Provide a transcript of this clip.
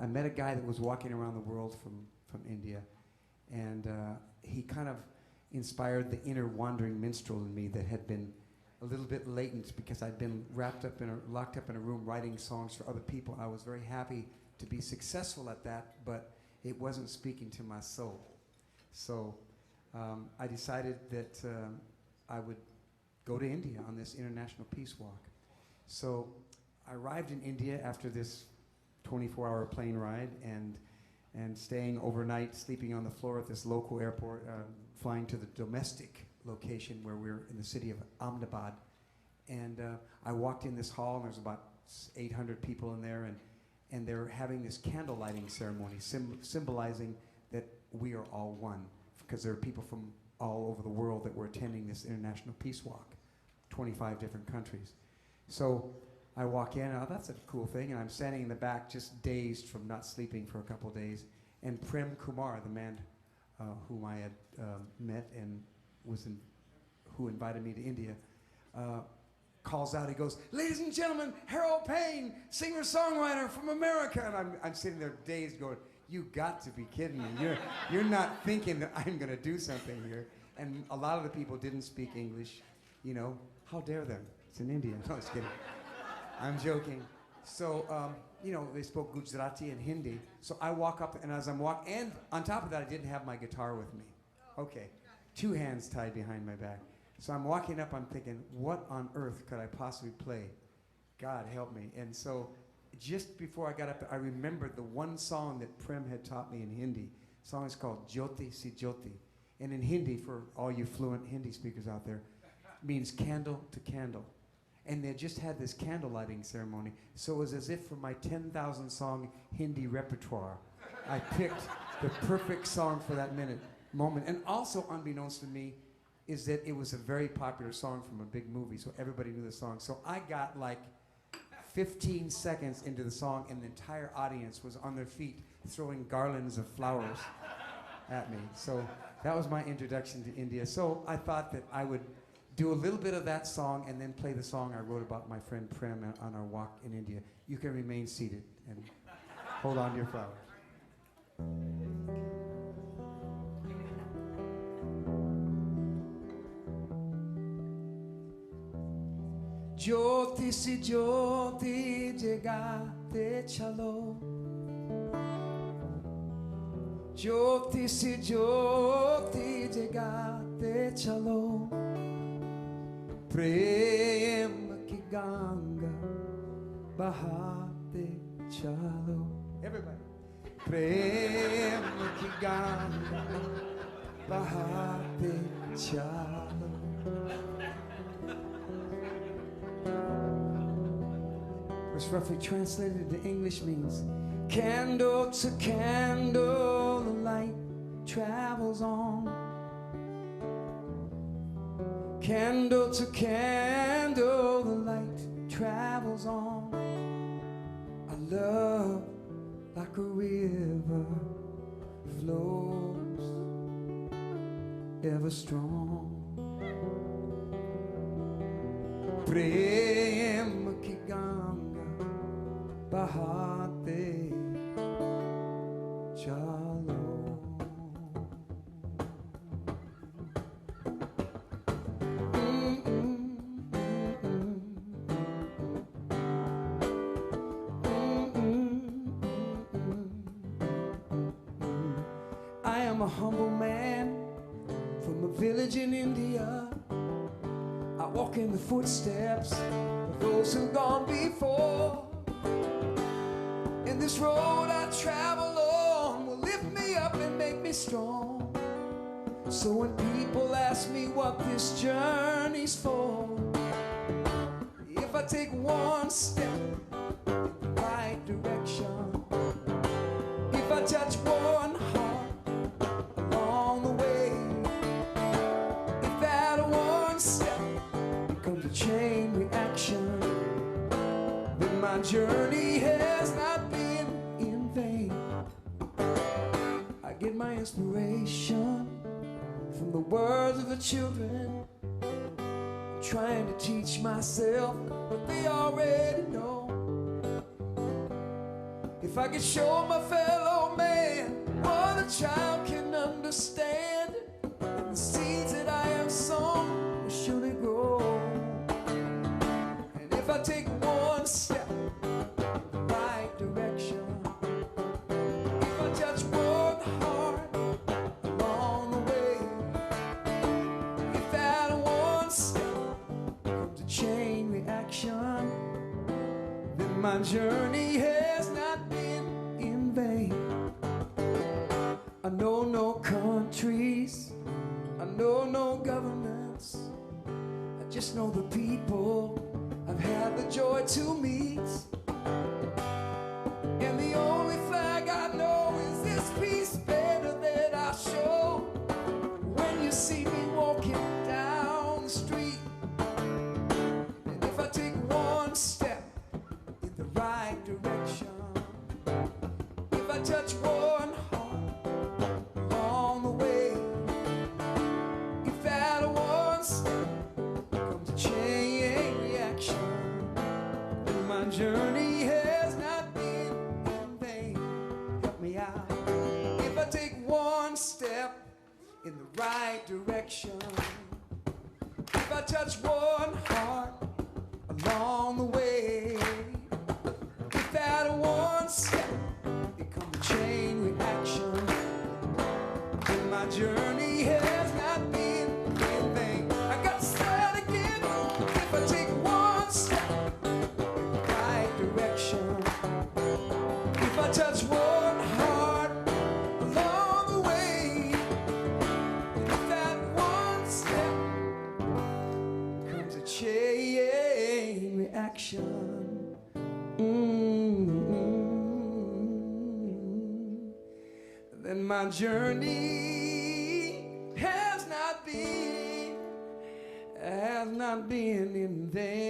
I met a guy that was walking around the world from India, and he kind of inspired the inner wandering minstrel in me that had been a little bit latent because I'd been locked up in a room writing songs for other people. I was very happy to be successful at that, but it wasn't speaking to my soul. So I decided that I would go to India on this international peace walk. So I arrived in India after this 24-hour plane ride and staying overnight, sleeping on the floor at this local airport, flying to the domestic location where we're in the city of Ahmedabad. And I walked in this hall, and there's about 800 people in there, and they're having this candle lighting ceremony, symbolizing that we are all one, because there are people from all over the world that were attending this international peace walk, 25 different countries. So I walk in, oh, that's a cool thing, and I'm standing in the back just dazed from not sleeping for a couple of days, and Prem Kumar, the man whom I had met and who invited me to India, calls out, he goes, "Ladies and gentlemen, Harold Payne, singer-songwriter from America." And I'm sitting there dazed going, "You got to be kidding me. You're not thinking that I'm going to do something here." And a lot of the people didn't speak English. You know, how dare them? It's in India. No, just kidding. I'm joking. So, you know, they spoke Gujarati and Hindi. So I walk up, and as I'm walking, and on top of that, I didn't have my guitar with me. Okay, 2 hands tied behind my back. So I'm walking up, I'm thinking, what on earth could I possibly play? God help me. And so just before I got up, I remembered the one song that Prem had taught me in Hindi. The song is called Jyote Si Jyoti. And in Hindi, for all you fluent Hindi speakers out there, means candle to candle. And they just had this candle lighting ceremony. So it was as if for my 10,000 song Hindi repertoire, I picked the perfect song for that moment. And also unbeknownst to me is that it was a very popular song from a big movie, so everybody knew the song. So I got like 15 seconds into the song, and the entire audience was on their feet throwing garlands of flowers at me. So that was my introduction to India. So I thought that I would do a little bit of that song and then play the song I wrote about my friend Prem on our walk in India. You can remain seated and hold on to your flowers. Jyoti si jyoti jagate chalo, jyoti si jyoti jagate chalo, prem ki ganga bahate chalo. Everybody. Prem ki ganga bahate chalo. Which roughly translated into English means, candle to candle, the light travels on. Candle to candle, the light travels on. Our love, like a river, flows ever strong. Prem ki ganga bahate chalo. I am a humble man from a village in India. I walk in the footsteps of those who've gone before. And this road I travel on will lift me up and make me strong. So when people ask me what this journey's for, if I take one step in the right direction, if I touch one heart along the way, if that one step becomes a chain reaction, then my journey has not been in vain. I get my inspiration from the words of the children, trying to teach myself what they already know. If If I could show my fellow man what a child can understand, and the seeds that I have sown will surely grow. And if I take one step in the right direction, if I touch one heart along the way, if that one step comes a chain reaction, then my journey has not been in vain. I know no countries, I know no governments, I just know the people I've had the joy to meet. And the only flag I know is this piece better that I show when you see me walking down the street. And if I take one step in the right direction, if I touch one heart along the way, if that one step comes a chain reaction, then my journey has not been in vain. Help me out. If I take one step in the right direction, if I touch one heart along the way, if that one step becomes a chain reaction, then my journey has not been in vain. I got to start again. If I take one step in the right direction, if I touch one heart along the way, and if that one step comes a chain reaction, then my journey has not been in vain.